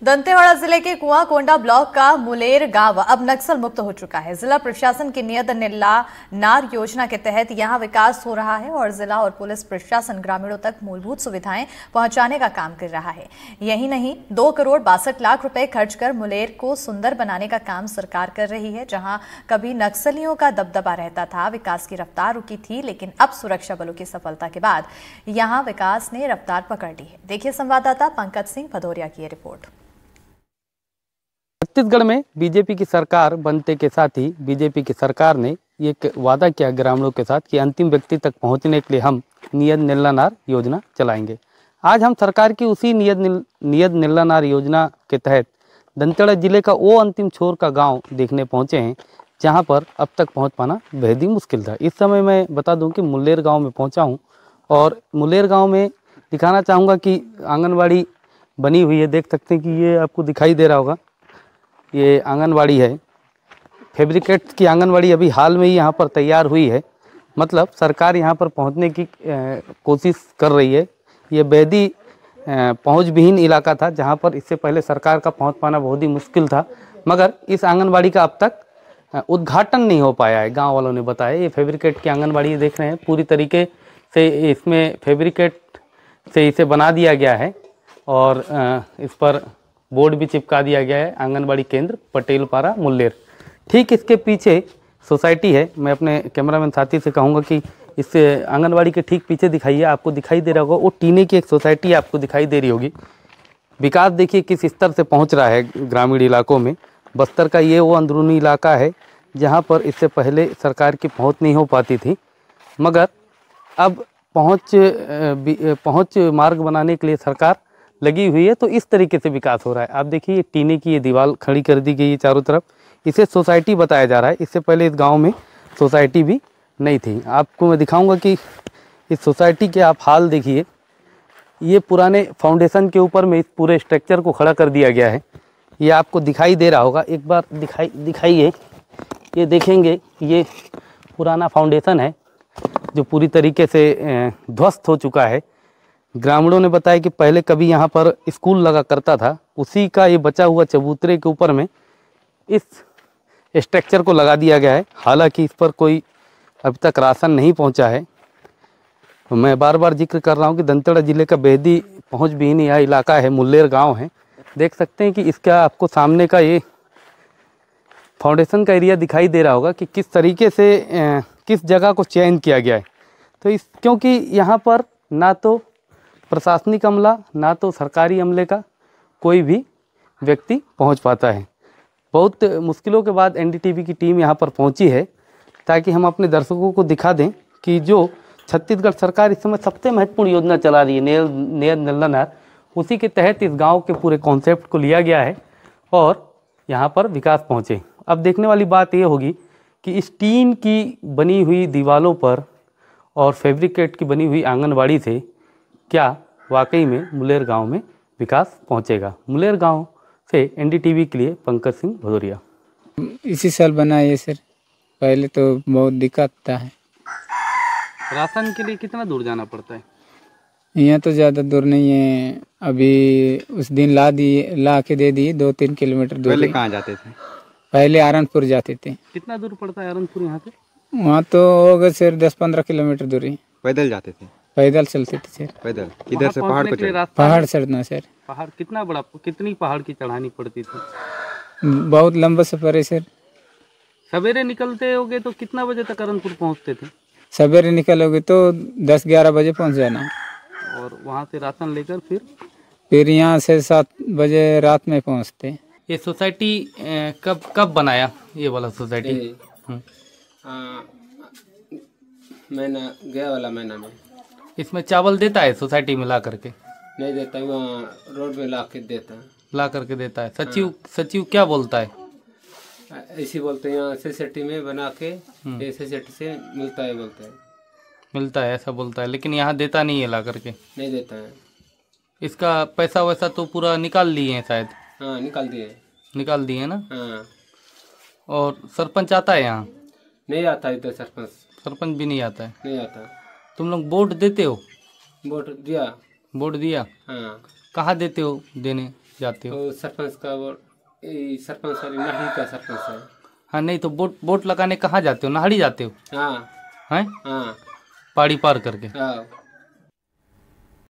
दंतेवाड़ा जिले के कुआंकोंडा ब्लॉक का मुलेर गांव अब नक्सल मुक्त हो चुका है। जिला प्रशासन की नियत नीला नार योजना के तहत यहां विकास हो रहा है और जिला और पुलिस प्रशासन ग्रामीणों तक मूलभूत सुविधाएं पहुंचाने का काम कर रहा है। यही नहीं, 2 करोड़ 62 लाख रुपए खर्च कर मुलेर को सुंदर बनाने का काम सरकार कर रही है। जहां कभी नक्सलियों का दबदबा रहता था, विकास की रफ्तार रुकी थी, लेकिन अब सुरक्षा बलों की सफलता के बाद यहां विकास ने रफ्तार पकड़ ली है। देखिए संवाददाता पंकज सिंह भदौरिया की रिपोर्ट। छत्तीसगढ़ में बीजेपी की सरकार बनते के साथ ही बीजेपी की सरकार ने एक वादा किया ग्रामीणों के साथ कि अंतिम व्यक्ति तक पहुंचने के लिए हम नियत नीला नार योजना चलाएंगे। आज हम सरकार की उसी नियत नीला नार योजना के तहत दंतेवाड़ा जिले का वो अंतिम छोर का गांव देखने पहुंचे हैं, जहां पर अब तक पहुंच पाना बेहद ही मुश्किल था। इस समय मैं बता दूं कि मुलेर गाँव में पहुँचा हूँ और मुलेर गाँव में दिखाना चाहूँगा कि आंगनबाड़ी बनी हुई है। देख सकते हैं कि ये आपको दिखाई दे रहा होगा, ये आंगनवाड़ी है। फैब्रिकेट की आंगनवाड़ी अभी हाल में ही यहाँ पर तैयार हुई है। मतलब सरकार यहाँ पर पहुँचने की कोशिश कर रही है। ये बेहद पहुँच विहीन इलाका था, जहाँ पर इससे पहले सरकार का पहुँच पाना बहुत ही मुश्किल था, मगर इस आंगनवाड़ी का अब तक उद्घाटन नहीं हो पाया है, गाँव वालों ने बताया। ये फैब्रिकेट की आंगनवाड़ी देख रहे हैं, पूरी तरीके से इसमें फैब्रिकेट से इसे बना दिया गया है और इस पर बोर्ड भी चिपका दिया गया है, आंगनबाड़ी केंद्र पटेलपारा मुलेर। ठीक इसके पीछे सोसाइटी है। मैं अपने कैमरामैन साथी से कहूँगा कि इस आंगनबाड़ी के ठीक पीछे दिखाइए, आपको दिखाई दे रहा होगा वो टीने की एक सोसाइटी आपको दिखाई दे रही होगी। विकास देखिए किस स्तर से पहुँच रहा है ग्रामीण इलाकों में। बस्तर का ये वो अंदरूनी इलाका है जहाँ पर इससे पहले सरकार की पहुँच नहीं हो पाती थी, मगर अब पहुँच मार्ग बनाने के लिए सरकार लगी हुई है। तो इस तरीके से विकास हो रहा है। आप देखिए ये टीने की ये दीवार खड़ी कर दी गई है चारों तरफ, इसे सोसाइटी बताया जा रहा है। इससे पहले इस गांव में सोसाइटी भी नहीं थी। आपको मैं दिखाऊंगा कि इस सोसाइटी के आप हाल देखिए। ये पुराने फाउंडेशन के ऊपर में इस पूरे स्ट्रक्चर को खड़ा कर दिया गया है। ये आपको दिखाई दे रहा होगा, एक बार दिखाइए। ये देखेंगे ये पुराना फाउंडेशन है जो पूरी तरीके से ध्वस्त हो चुका है। ग्रामीणों ने बताया कि पहले कभी यहाँ पर स्कूल लगा करता था, उसी का ये बचा हुआ चबूतरे के ऊपर में इस स्ट्रक्चर को लगा दिया गया है। हालांकि इस पर कोई अभी तक राशन नहीं पहुँचा है। मैं बार बार जिक्र कर रहा हूँ कि दंतेवाड़ा जिले का बेहद ही पहुँच विहीन यह इलाका है, मुलेर गाँव है। देख सकते हैं कि इसका आपको सामने का ये फाउंडेशन का एरिया दिखाई दे रहा होगा कि किस तरीके से किस जगह को चयन किया गया है। तो क्योंकि यहाँ पर ना तो प्रशासनिक अमला ना तो सरकारी अमले का कोई भी व्यक्ति पहुंच पाता है। बहुत मुश्किलों के बाद एनडीटीवी की टीम यहां पर पहुंची है ताकि हम अपने दर्शकों को दिखा दें कि जो छत्तीसगढ़ सरकार इस समय सबसे महत्वपूर्ण योजना चला रही है नियत नीला नार, उसी के तहत इस गांव के पूरे कॉन्सेप्ट को लिया गया है और यहां पर विकास पहुंचे। अब देखने वाली बात यह होगी कि इस टीन की बनी हुई दीवारों पर और फैब्रिकेट की बनी हुई आंगनबाड़ी से क्या वाकई में मुलेर गांव में विकास पहुंचेगा। मुलेर गांव से एनडीटीवी के लिए पंकज सिंह भदौरिया। इसी साल बना है सर, पहले तो बहुत दिक्कत था। राशन के लिए कितना दूर जाना पड़ता है? यहाँ तो ज़्यादा दूर नहीं है। अभी उस दिन ला के दे दिए 2-3 किलोमीटर दूर। पहले कहाँ जाते थे? पहले आरनपुर जाते थे। कितना दूर पड़ता है आरनपुर यहाँ से? वहाँ तो होगा सर 10-15 किलोमीटर दूरी। पैदल जाते थे? पैदल चलते थे सर। पैदल किधर से? पहाड़ पे? पहाड़ चढ़ना सर। पहाड़ कितना बड़ा, कितनी पहाड़ की चढ़ानी पड़ती थी? बहुत लंबा सफर है सर। सवेरे निकलते होगे तो कितना बजे तक अरनपुर पहुँचते थे? सवेरे निकलोगे तो 10-11 बजे पहुँच जाना और वहाँ से राशन लेकर फिर यहाँ से 7 बजे रात में पहुँचते। ये सोसाइटी कब बनाया ये वाला सोसाइटी? महीना गया वाला महीना में। इसमें चावल देता है सोसाइटी में ला करके? नहीं देता, वहाँ रोड में ला के देता है। ला करके देता है। सचिव क्या बोलता है? ऐसी बोलते हैं यहाँ सोसाइटी में बना के सोसाइटी से मिलता है, बोलते हैं। मिलता है ऐसा बोलता है, लेकिन यहाँ देता नहीं है ला करके? नहीं देता है। इसका पैसा वैसा तो पूरा निकाल लिए हैं शायद? हाँ निकाल दिए ना। हाँ। और सरपंच आता है यहाँ? नहीं आता है तो सरपंच भी नहीं आता है? नहीं आता। तुम लोग वोट देते हो? वोट दिया। हाँ। कहाँ देते हो देने? जाते हो? सरपंच का सरपंच नाहड़ी का सरपंच है। हाँ नहीं तो बोट लगाने कहाँ जाते हो? नाहड़ी जाते हो? हाँ हैं? हाँ पहाड़ी पार करके? हाँ।